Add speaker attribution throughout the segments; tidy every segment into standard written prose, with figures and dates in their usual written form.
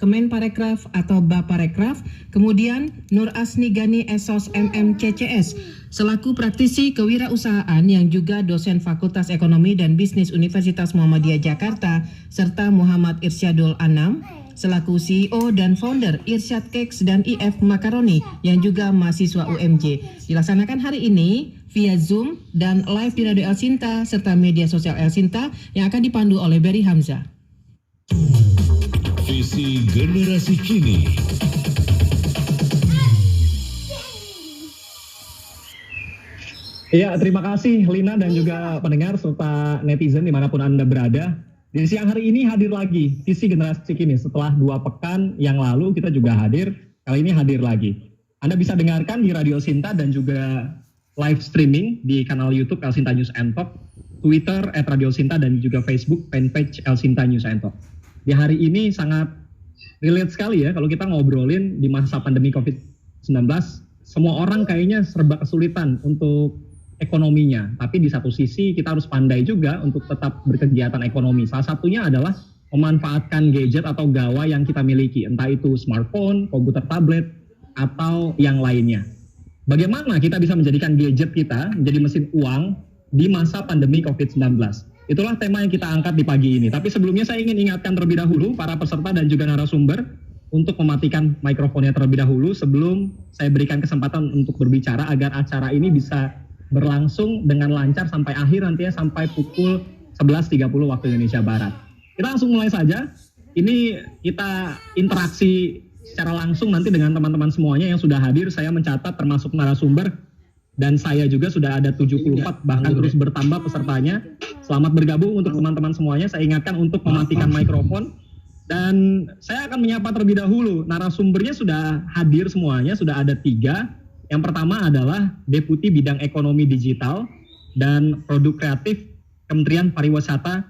Speaker 1: Kemenparekraf atau Baparekraf, kemudian Nur Asni Gani Esos MMCCS, selaku praktisi kewirausahaan yang juga dosen Fakultas Ekonomi dan Bisnis Universitas Muhammadiyah Jakarta, serta Muhammad Irsyadul Anam, selaku CEO dan founder Irsyad Cakes dan IF Macaroni yang juga mahasiswa UMJ. Dilaksanakan hari ini via Zoom dan live di Radio El Sinta serta media sosial El Sinta yang akan dipandu oleh Berry Hamzah.
Speaker 2: Visi generasi kini.
Speaker 3: Ya, terima kasih Lina dan juga pendengar serta netizen dimanapun Anda berada. Di siang hari ini hadir lagi Visi Generasi Kini. Setelah 2 pekan yang lalu kita juga hadir, kali ini hadir lagi. Anda bisa dengarkan di Radio Sinta dan juga live streaming di kanal YouTube El Sinta News and Talk, Twitter @Radio Sinta dan juga Facebook fanpage El Sinta News and Talk. Di hari ini sangat relate sekali ya kalau kita ngobrolin di masa pandemi COVID-19, semua orang kayaknya serba kesulitan untuk ekonominya. Tapi di satu sisi kita harus pandai juga untuk tetap berkegiatan ekonomi. Salah satunya adalah memanfaatkan gadget atau gawai yang kita miliki, entah itu smartphone, komputer tablet, atau yang lainnya. Bagaimana kita bisa menjadikan gadget kita menjadi mesin uang di masa pandemi COVID-19? Itulah tema yang kita angkat di pagi ini. Tapi sebelumnya saya ingin ingatkan terlebih dahulu para peserta dan juga narasumber untuk mematikan mikrofonnya terlebih dahulu sebelum saya berikan kesempatan untuk berbicara agar acara ini bisa berlangsung dengan lancar sampai akhir nantinya sampai pukul 11.30 waktu Indonesia Barat. Kita langsung mulai saja. Ini kita interaksi secara langsung nanti dengan teman-teman semuanya yang sudah hadir. Saya mencatat termasuk narasumber dan saya juga sudah ada 74 bahkan terus bertambah pesertanya. Selamat bergabung untuk teman-teman semuanya. Saya ingatkan untuk mematikan mikrofon dan saya akan menyapa terlebih dahulu. Narasumbernya sudah hadir semuanya, sudah ada 3. Yang pertama adalah Deputi Bidang Ekonomi Digital dan Produk Kreatif Kementerian Pariwisata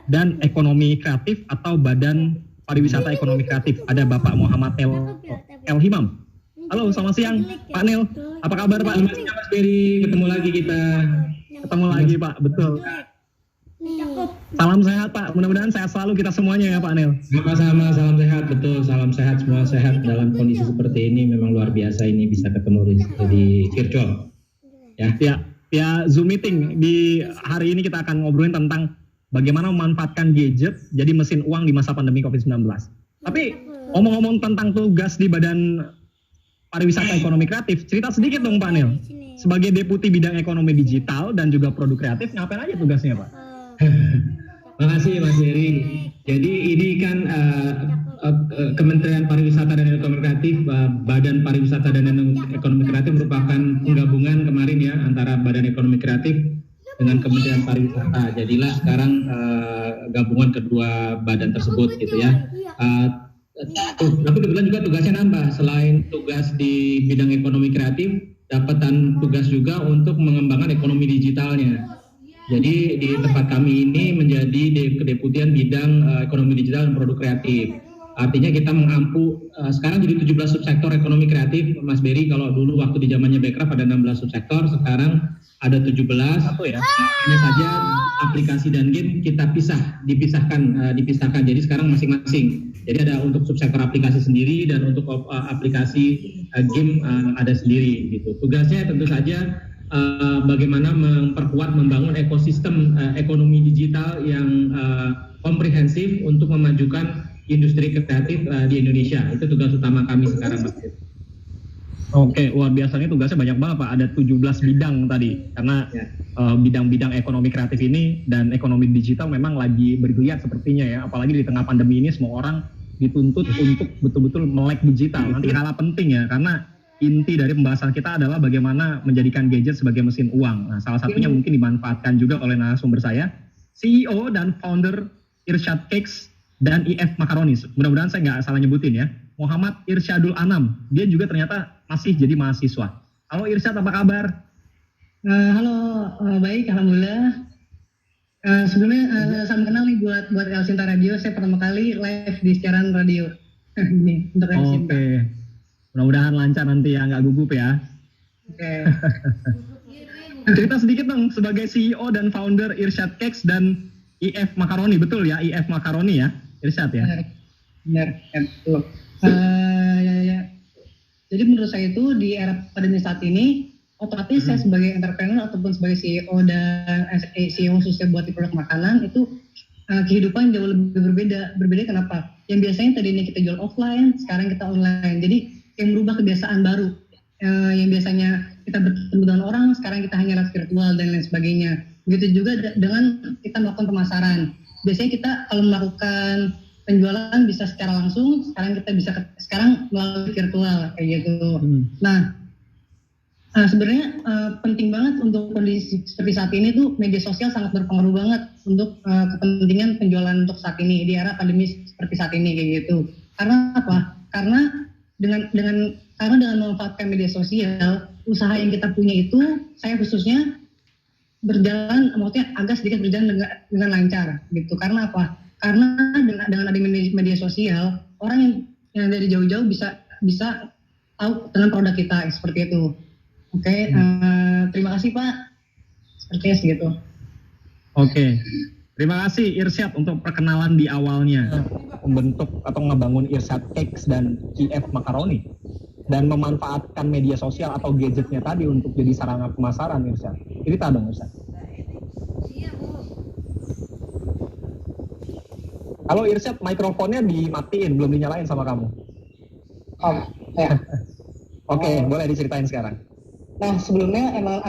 Speaker 3: dan Ekonomi Kreatif atau Badan Pariwisata Ekonomi Kreatif. Ada Bapak Muhammad El Himam. Halo, selamat siang Pak Nel. Apa kabar Pak?
Speaker 4: Selamat siang Mas Berry, ketemu lagi kita.
Speaker 3: Ketemu lagi Pak, betul. Salam sehat Pak, mudah-mudahan sehat selalu kita semuanya ya Pak Nel.
Speaker 4: Sama-sama, salam sehat, betul, salam sehat, semua sehat dalam kondisi seperti ini. Memang luar biasa ini bisa ketemu di virtual.
Speaker 3: Ya, Zoom meeting. Di hari ini kita akan ngobrolin tentang bagaimana memanfaatkan gadget jadi mesin uang di masa pandemi COVID-19. Tapi ngomong-ngomong tentang tugas di Badan Pariwisata Ekonomi Kreatif, cerita sedikit dong Pak Nel. Sebagai Deputi Bidang Ekonomi Digital dan juga Produk Kreatif, ngapain aja tugasnya Pak?
Speaker 4: Makasih Mas Berry. Jadi ini kan Kementerian Pariwisata dan Ekonomi Kreatif, Badan Pariwisata dan Ekonomi Kreatif merupakan penggabungan kemarin ya antara Badan Ekonomi Kreatif dengan Kementerian Pariwisata. Jadilah sekarang gabungan kedua badan tersebut gitu ya. Tapi kebetulan juga tugasnya nambah. Selain tugas di bidang ekonomi kreatif, dapatan tugas juga untuk mengembangkan ekonomi digitalnya. Jadi di tempat kami ini menjadi kedeputian bidang ekonomi digital dan produk kreatif. Artinya kita mengampu sekarang jadi 17 subsektor ekonomi kreatif, Mas Berry. Kalau dulu waktu di zamannya Bekraf ada 16 subsektor, sekarang ada 17. Hanya saja aplikasi dan game kita dipisahkan. Jadi sekarang masing-masing. Jadi ada untuk subsektor aplikasi sendiri dan untuk aplikasi game ada sendiri gitu. Tugasnya tentu saja bagaimana membangun ekosistem ekonomi digital yang komprehensif untuk memajukan industri kreatif di Indonesia. Itu tugas utama kami sekarang, Mas.
Speaker 3: Oke, luar biasanya tugasnya banyak banget Pak. Ada 17 bidang tadi. Karena bidang-bidang ekonomi kreatif ini dan ekonomi digital memang lagi bergeliat sepertinya ya. Apalagi di tengah pandemi ini semua orang dituntut untuk betul-betul melek digital. Nanti kalah penting ya, karena inti dari pembahasan kita adalah bagaimana menjadikan gadget sebagai mesin uang. Nah, salah satunya mungkin dimanfaatkan juga oleh narasumber saya, CEO dan founder Irsyad Cakes dan IF Macaroni. Mudah-mudahan saya nggak salah nyebutin ya. Muhammad Irsyadul Anam. Dia juga ternyata masih jadi mahasiswa. Halo Irsyad, apa kabar?
Speaker 5: Halo, baik, alhamdulillah. Sebelumnya salam kenal nih buat El Sinta Radio. Saya pertama kali live di siaran radio ini untuk El Sinta.
Speaker 3: Oke, mudah-mudahan lancar nanti ya, nggak gugup ya.
Speaker 5: Oke.
Speaker 3: Cerita sedikit dong sebagai CEO dan founder Irsyad Cakes dan IF Macaroni, betul ya? IF Macaroni ya, Irsyad ya?
Speaker 5: benar, ya, betul. Ya. Jadi menurut saya itu di era pandemi saat ini, otomatis saya sebagai entrepreneur ataupun sebagai CEO dan CEO khususnya buat di produk makanan itu kehidupan jauh lebih berbeda. Berbeda kenapa? Yang biasanya tadinya kita jual offline, sekarang kita online. Jadi yang merubah kebiasaan baru. Yang biasanya kita bertemu dengan orang, sekarang kita hanya lewat virtual dan lain sebagainya. Begitu juga dengan kita melakukan pemasaran. Biasanya kita kalau melakukan penjualan bisa secara langsung, sekarang melalui virtual kayak gitu. Nah, sebenarnya penting banget untuk kondisi seperti saat ini tuh media sosial sangat berpengaruh banget untuk kepentingan penjualan untuk saat ini di era pandemi seperti saat ini kayak gitu. Karena apa? Karena dengan memanfaatkan media sosial, usaha yang kita punya itu, saya khususnya berjalan, maksudnya agak sedikit berjalan dengan lancar gitu. Karena apa? Karena dengan adanya media sosial, orang yang dari jauh-jauh bisa tahu dengan produk kita seperti itu. Oke, terima kasih Pak. Sepertinya segitu.
Speaker 3: Oke. Terima kasih Irsyad untuk perkenalan di awalnya. Membentuk atau ngebangun Irsyad Cakes dan KF Macaroni. Dan memanfaatkan media sosial atau gadgetnya tadi untuk jadi sarana pemasaran Irsyad. Cerita dong Irsyad. Halo Irsyad, mikrofonnya dimatiin, belum dinyalain sama kamu.
Speaker 5: Oh, ya.
Speaker 3: Oke, boleh diceritain sekarang.
Speaker 5: Nah, sebelumnya emang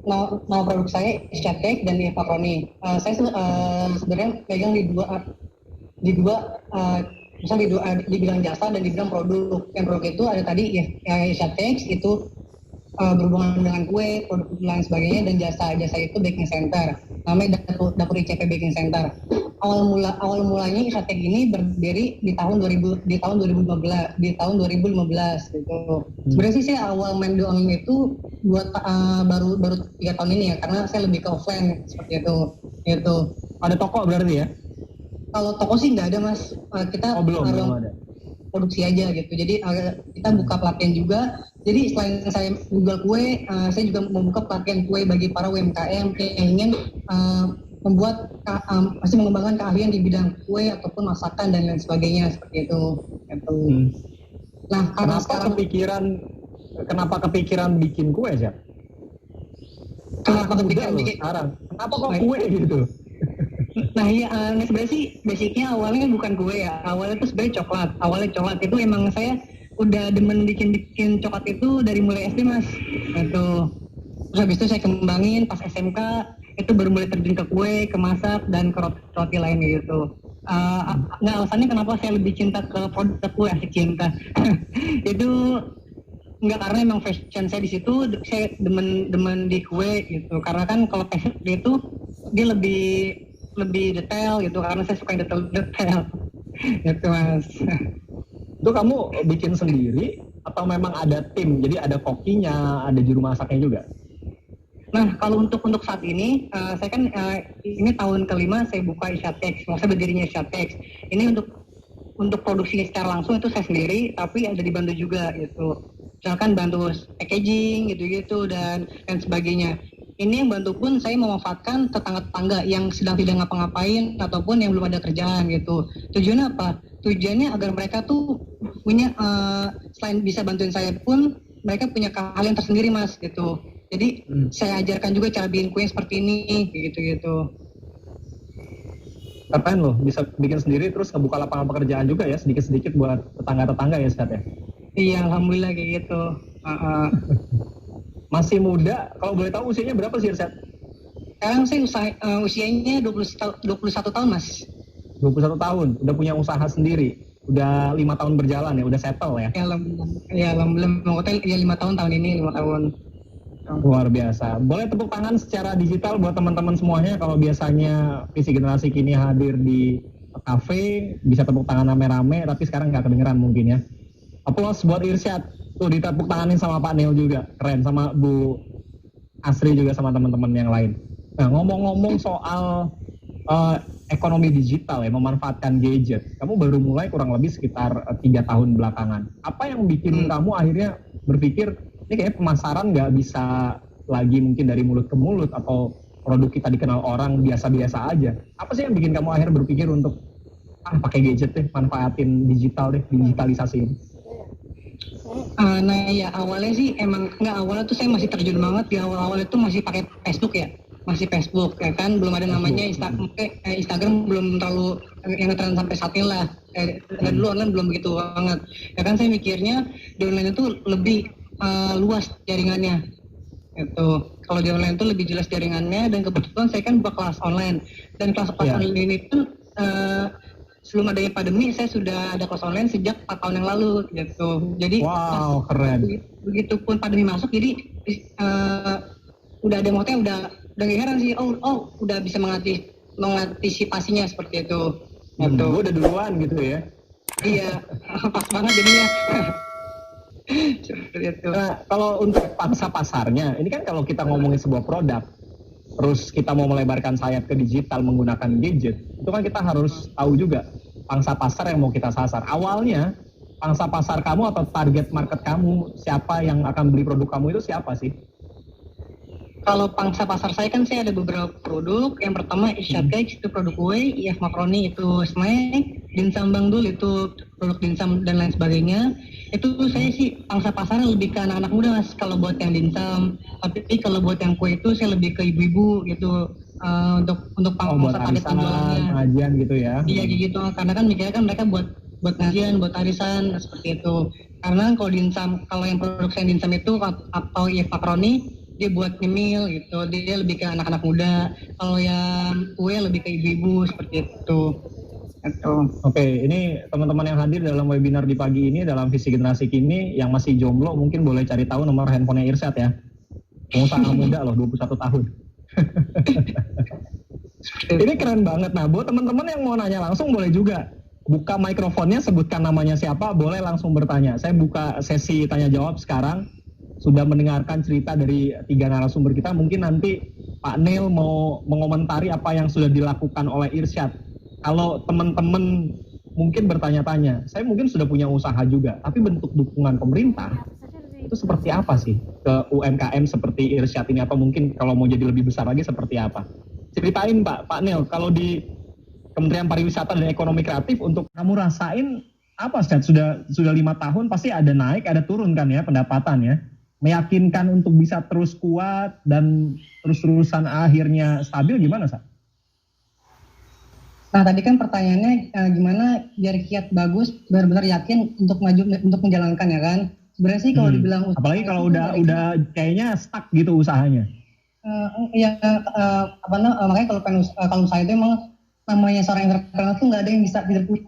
Speaker 5: nama produk saya Irsyad Cake dan KF Macaroni. Saya sebenarnya pegang di bidang jasa dan di bidang produk. Yang produk itu ada tadi ya Irsyad Cakes itu berhubungan dengan kue, produk lain sebagainya, dan jasa itu baking center. Namanya Dapur ICP Baking Center. Awal mulanya Irsyad Cake ini berdiri di tahun 2015 gitu. Sebenarnya sih saya awal main di online itu buat baru 3 tahun ini ya, karena saya lebih ke offline seperti itu. Gitu.
Speaker 3: Ada toko berarti ya?
Speaker 5: Kalau toko sih nggak ada Mas. Kita
Speaker 3: belum ada.
Speaker 5: Produksi aja gitu. Jadi kita buka pelatihan juga. Jadi selain saya jual kue, saya juga membuka pelatihan kue bagi para UMKM yang ingin masih mengembangkan keahlian di bidang kue ataupun masakan dan lain sebagainya seperti itu. Gitu. Nah,
Speaker 3: kenapa kepikiran bikin kue aja?
Speaker 5: Kenapa kepikiran bikin
Speaker 3: sekarang? Kenapa kok kue gitu?
Speaker 5: Nah iya, sebenarnya sih basicnya awalnya bukan kue ya. Awalnya itu sebenarnya coklat. Awalnya coklat itu emang saya udah demen bikin coklat itu dari mulai SD Mas. Itu. Terus habis itu saya kembangin pas SMK itu baru mulai terjun ke kue, ke masak dan ke roti lainnya gitu. Nggak, alasannya kenapa saya lebih cinta ke produk kue, asik cinta. Itu nggak, karena emang fashion saya di situ, saya demen di kue gitu. Karena kan kalau fashion itu dia lebih detail gitu, karena saya suka yang detail gitu Mas.
Speaker 3: Itu kamu bikin sendiri atau memang ada tim, jadi ada kokinya, ada juru masaknya juga?
Speaker 5: Nah, kalau untuk saat ini, saya kan ini tahun kelima saya buka Irsyad Cakes, maksudnya berdirinya Irsyad Cakes. Ini untuk produksinya secara langsung itu saya sendiri, tapi ada dibantu juga gitu. Misalkan bantu packaging gitu-gitu dan sebagainya. Ini yang bantu pun saya memanfaatkan tetangga-tetangga yang sedang tidak ngapa-ngapain ataupun yang belum ada kerjaan gitu. Tujuannya apa? Tujuannya agar mereka tuh punya selain bisa bantuin saya pun mereka punya keahlian tersendiri Mas gitu. Jadi saya ajarkan juga cara bikin kue seperti ini gitu.
Speaker 3: Keren loh, bisa bikin sendiri terus ngebuka lapangan pekerjaan juga ya, sedikit-sedikit buat tetangga-tetangga ya Ustaz ya?
Speaker 5: Iya, alhamdulillah kayak gitu.
Speaker 3: Masih muda, kalau boleh tahu usianya berapa sih Irsyad?
Speaker 5: Sekarang saya usianya 21 tahun Mas.
Speaker 3: 21 tahun, udah punya usaha sendiri, udah 5 tahun berjalan ya, udah settle ya?
Speaker 5: Ya alhamdulillah, ya 5 tahun ini, 5 tahun.
Speaker 3: Luar biasa. Boleh tepuk tangan secara digital buat teman-teman semuanya. Kalau biasanya visi generasi kini hadir di kafe, bisa tepuk tangan rame-rame, tapi sekarang nggak kedengeran mungkin ya. Aplaus buat Irsyad. Tuh ditepuk tanganin sama Pak Neil juga, keren, sama Bu Asri juga sama teman-teman yang lain. Nah, ngomong-ngomong soal ekonomi digital ya, memanfaatkan gadget. Kamu baru mulai kurang lebih sekitar 3 tahun belakangan. Apa yang bikin kamu akhirnya berpikir, ini kayak pemasaran nggak bisa lagi mungkin dari mulut ke mulut atau produk kita dikenal orang biasa-biasa aja. Apa sih yang bikin kamu akhirnya berpikir untuk pakai gadget deh, manfaatin digital deh, digitalisasi ini?
Speaker 5: Nah ya awalnya sih emang nggak, awalnya tuh saya masih terjun banget di awal-awal itu masih pakai Facebook ya, masih Facebook ya kan, belum ada namanya Instagram belum terlalu yang ngetren sampai saat ini lah. Dan dulu online belum begitu banget ya kan. Saya mikirnya di online itu lebih luas jaringannya itu. Kalau di online itu lebih jelas jaringannya, dan kebetulan saya kan buka kelas online, dan kelas online ini pun sebelum adanya pandemi saya sudah ada kelas online sejak 4 tahun yang lalu gitu. Jadi
Speaker 3: Wow, keren.
Speaker 5: begitupun pandemi masuk, jadi udah ada motornya, udah gak heran sih, oh udah bisa mengantisipasinya seperti itu. Gitu.
Speaker 3: Gue udah duluan gitu ya.
Speaker 5: Iya, pas banget jadinya. Seperti itu.
Speaker 3: Nah, kalau untuk pangsa pasarnya, ini kan kalau kita ngomongin sebuah produk, terus kita mau melebarkan sayap ke digital menggunakan gadget, itu kan kita harus tahu juga pangsa pasar yang mau kita sasar. Awalnya, pangsa pasar kamu atau target market kamu, siapa yang akan beli produk kamu itu siapa sih?
Speaker 5: Kalau pangsa pasar saya kan, saya ada beberapa produk. Yang pertama Irsyad Cakes, itu produk kue, IF Makaroni itu snack, Dimsum Bang Dul itu produk dimsum dan lain sebagainya. Itu saya sih pangsa pasarnya lebih ke anak-anak muda Mas, kalau buat yang dimsum. Tapi kalau buat yang kue itu saya lebih ke ibu-ibu gitu, untuk pangsa target penjualannya.
Speaker 3: Pengajian gitu ya?
Speaker 5: Iya gitu, karena kan mikirnya kan mereka buat pengajian, buat arisan seperti itu. Karena kalau dimsum, kalau yang produksi yang dimsum itu atau IF Makaroni, dia buat nyemil gitu, dia lebih ke anak-anak muda. Kalau yang kue lebih ke ibu-ibu seperti itu.
Speaker 3: Oke, ini teman-teman yang hadir dalam webinar di pagi ini dalam Visi Generasi Kini yang masih jomblo mungkin boleh cari tahu nomor handphonenya Irsyad ya. Pengusaha muda loh, 21 tahun. Ini keren banget. Nah, buat teman-teman yang mau nanya langsung boleh juga buka mikrofonnya, sebutkan namanya siapa, boleh langsung bertanya. Saya buka sesi tanya jawab sekarang. Sudah mendengarkan cerita dari 3 narasumber kita, mungkin nanti Pak Neil mau mengomentari apa yang sudah dilakukan oleh Irsyad. Kalau teman-teman mungkin bertanya-tanya, saya mungkin sudah punya usaha juga, tapi bentuk dukungan pemerintah itu seperti apa sih ke UMKM seperti Irsyad ini, atau mungkin kalau mau jadi lebih besar lagi seperti apa? Ceritain Pak Neil, kalau di Kementerian Pariwisata dan Ekonomi Kreatif untuk kamu rasain apa Syad? Sudah 5 tahun pasti ada naik, ada turun kan ya pendapatan ya. Meyakinkan untuk bisa terus kuat dan terus-terusan akhirnya stabil gimana Syad?
Speaker 5: Nah tadi kan pertanyaannya gimana biar kiat bagus, benar-benar yakin untuk maju, untuk menjalankan ya kan. Sebenarnya sih kalau dibilang usaha,
Speaker 3: apalagi kalau udah kayaknya stuck gitu usahanya.
Speaker 5: Makanya kalau usaha itu emang namanya seorang entrepreneur tuh nggak ada yang bisa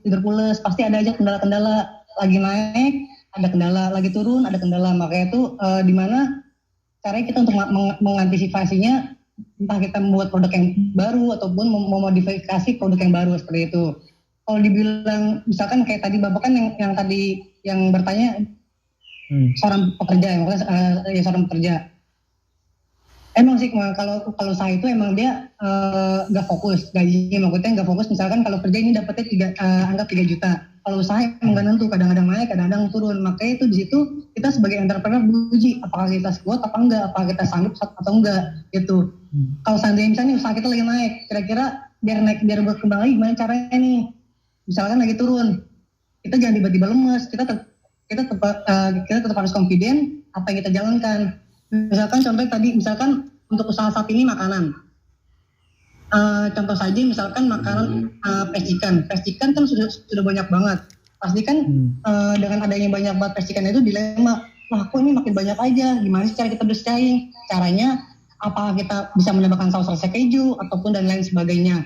Speaker 5: tidur pules, pasti ada aja kendala-kendala, lagi naik ada kendala, lagi turun ada kendala. Makanya itu di mana caranya kita untuk mengantisipasinya, entah kita membuat produk yang baru ataupun memodifikasi produk yang baru seperti itu. Kalau dibilang misalkan kayak tadi Bapak kan yang bertanya seorang pekerja, seorang pekerja. Emang sih kalau usaha itu emang dia nggak fokus gajinya, maksudnya nggak fokus. Misalkan kalau kerja ini dapatnya anggap 3 juta. Kalau usaha emang nggak nentu, kadang-kadang naik, kadang-kadang turun. Makanya itu di situ kita sebagai entrepreneur beruji apakah kita kuat apa enggak, apakah kita sanggup atau enggak gitu. Kalau seandainya misalnya usaha kita lagi naik, kira-kira biar berkembang lagi gimana caranya nih? Misalkan lagi turun, kita jangan tiba-tiba lemes, kita tetap harus confident apa yang kita jalankan. Misalkan contoh tadi, misalkan untuk usaha saat ini makanan. Contoh saja misalkan makanan pecikan kan sudah banyak banget. Pasti kan dengan adanya banyak banget pecikan itu dilema, wah kok ini makin banyak aja, gimana sih cara kita bersaing? Caranya apakah kita bisa menambahkan saus rasa keju ataupun dan lain sebagainya.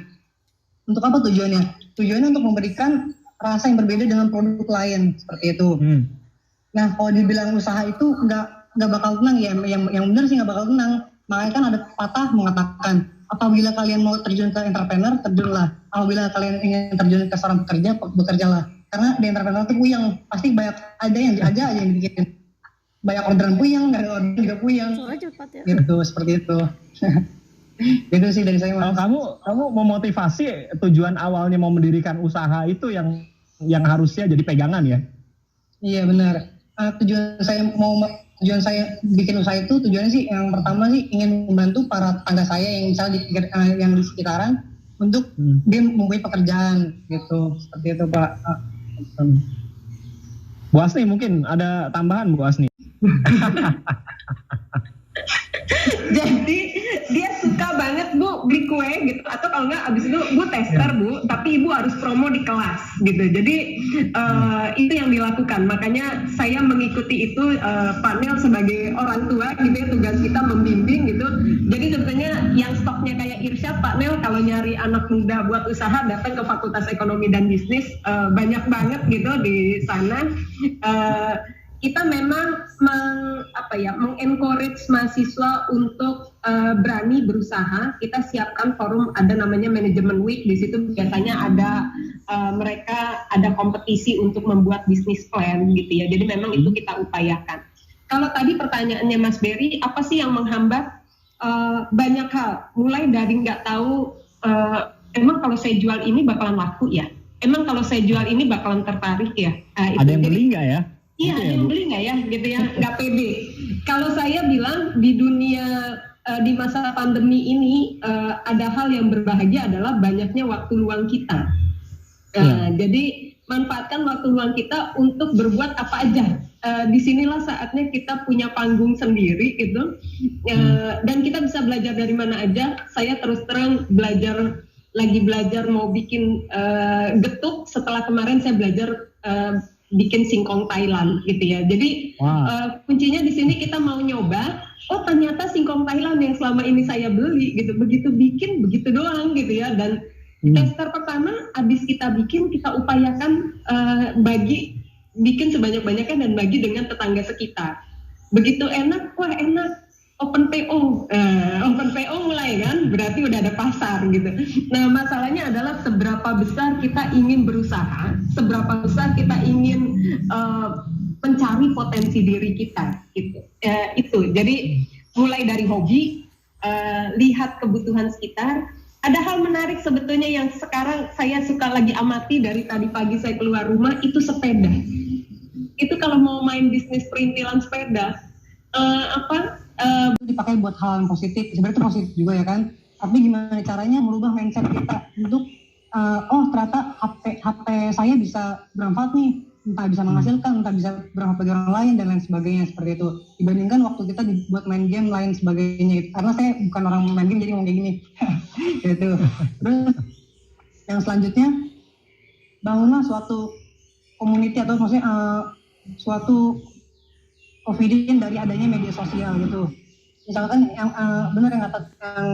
Speaker 5: Untuk apa tujuannya? Tujuannya untuk memberikan rasa yang berbeda dengan produk lain seperti itu. Nah kalau dibilang usaha itu nggak bakal tenang ya, yang benar sih nggak bakal tenang. Makanya kan ada pepatah mengatakan, apabila kalian mau terjun ke entrepreneur, terjunlah. Apabila kalian ingin terjun ke seorang pekerja, bekerjalah. Karena di entrepreneur itu puyeng, pasti banyak ada yang dibikin. Banyak orderan puyeng, dari orderan juga puyeng. Gitu, seperti itu. Itu sih dari saya Mas.
Speaker 3: Kalau kamu memotivasi tujuan awalnya mau mendirikan usaha itu yang harusnya jadi pegangan ya? Iya
Speaker 5: benar. Tujuan saya bikin usaha itu tujuannya sih yang pertama sih ingin membantu para tetangga saya yang misalnya yang di sekitaran untuk dia mempunyai pekerjaan gitu, seperti itu Pak.
Speaker 3: Bu Asni mungkin ada tambahan Bu Asni.
Speaker 6: Jadi dia suka banget Bu beli kue gitu, atau kalau nggak abis itu Bu tester Bu, tapi Ibu harus promo di kelas gitu. Jadi itu yang dilakukan. Makanya saya mengikuti itu, Pak Nel sebagai orang tua gitu ya, tugas kita membimbing gitu. Jadi sebetulnya yang stoknya kayak Irsyad, Pak Nel kalau nyari anak muda buat usaha datang ke Fakultas Ekonomi dan Bisnis, banyak banget gitu di sana. Kita memang mengencourage mahasiswa untuk berani berusaha. Kita siapkan forum, ada namanya Management Week. Di situ biasanya ada mereka ada kompetisi untuk membuat bisnis plan gitu ya. Jadi memang itu kita upayakan. Kalau tadi pertanyaannya Mas Berry, apa sih yang menghambat? Banyak hal. Mulai dari nggak tahu emang kalau saya jual ini bakalan laku ya. Emang kalau saya jual ini bakalan tertarik ya.
Speaker 3: Ada yang beli nggak ya?
Speaker 6: Iya, ada yang beli nggak ya, gitu ya, nggak pede. Kalau saya bilang di dunia di masa pandemi ini ada hal yang berbahagia adalah banyaknya waktu luang kita. Jadi manfaatkan waktu luang kita untuk berbuat apa aja. Disinilah saatnya kita punya panggung sendiri gitu, dan kita bisa belajar dari mana aja. Saya terus terang belajar mau bikin getuk. Setelah kemarin saya belajar bikin singkong Thailand gitu ya. Jadi kuncinya di sini kita mau nyoba. Oh ternyata singkong Thailand yang selama ini saya beli gitu, begitu bikin begitu doang gitu ya. Dan tester pertama habis kita bikin, kita upayakan bikin sebanyak-banyaknya dan bagi dengan tetangga sekitar. Begitu enak, wah enak. Open PO mulai kan, berarti udah ada pasar gitu. Nah masalahnya adalah seberapa besar kita ingin berusaha, seberapa besar kita ingin mencari potensi diri kita gitu. Itu jadi mulai dari hobi, lihat kebutuhan sekitar. Ada hal menarik sebetulnya yang sekarang saya suka lagi amati dari tadi pagi saya keluar rumah, itu sepeda. Itu kalau mau main bisnis perintilan sepeda,
Speaker 5: dipakai buat hal yang positif, sebenarnya itu positif juga ya kan. Tapi gimana caranya merubah mindset kita untuk ternyata HP saya bisa bermanfaat nih, entah bisa menghasilkan, entah bisa bermanfaat bagi orang lain dan lain sebagainya, seperti itu. Dibandingkan waktu kita dibuat main game lain sebagainya gitu. Karena saya bukan orang main game jadi ngomong kayak gini. Gitu. Terus yang selanjutnya, bangunlah suatu community atau maksudnya suatu confident dari adanya media sosial gitu. Misalkan yang benar yang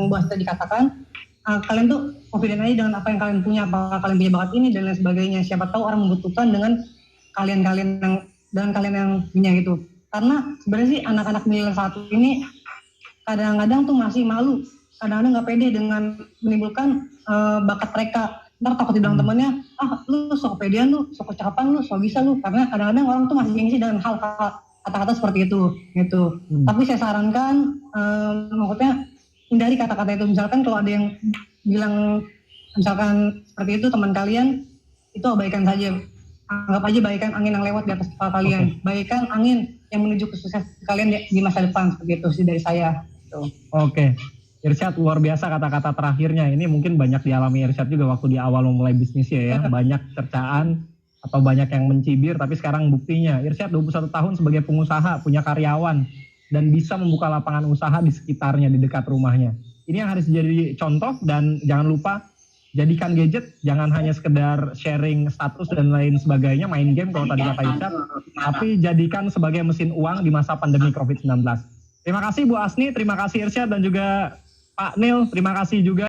Speaker 5: Bu Asta dikatakan, kalian tuh confident aja dengan apa yang kalian punya, apakah kalian punya bakat ini dan lain sebagainya. Siapa tahu orang membutuhkan dengan kalian yang punya gitu. Karena sebenarnya sih anak-anak milenial satu ini kadang-kadang tuh masih malu, kadang-kadang nggak pede dengan menimbulkan bakat mereka. Ntar takut dibilang temennya, lu sok pedean lu, sok kecakapan lu, sok bisa lu. Karena kadang-kadang orang tuh masih gengsi dengan hal kata-kata seperti itu gitu. Tapi saya sarankan maksudnya hindari kata-kata itu. Misalkan kalau ada yang bilang misalkan seperti itu teman kalian, itu abaikan saja. Anggap aja bagaikan angin yang lewat di atas kepala kalian. Bagaikan angin yang menuju ke sukses kalian di masa depan, seperti itu sih dari saya.
Speaker 3: Oke. Irsyad, luar biasa kata-kata terakhirnya. Ini mungkin banyak dialami Irsyad juga waktu di awal memulai bisnisnya ya. Banyak cercaan atau banyak yang mencibir, tapi sekarang buktinya Irsyad 21 tahun sebagai pengusaha, punya karyawan, dan bisa membuka lapangan usaha di sekitarnya, di dekat rumahnya. Ini yang harus jadi contoh, dan jangan lupa jadikan gadget, jangan hanya sekedar sharing status dan lain sebagainya, main game kalau tadi kata Irsyad, tapi jadikan sebagai mesin uang di masa pandemi COVID-19. Terima kasih Bu Asni, terima kasih Irsyad, dan juga Pak Nil, terima kasih juga.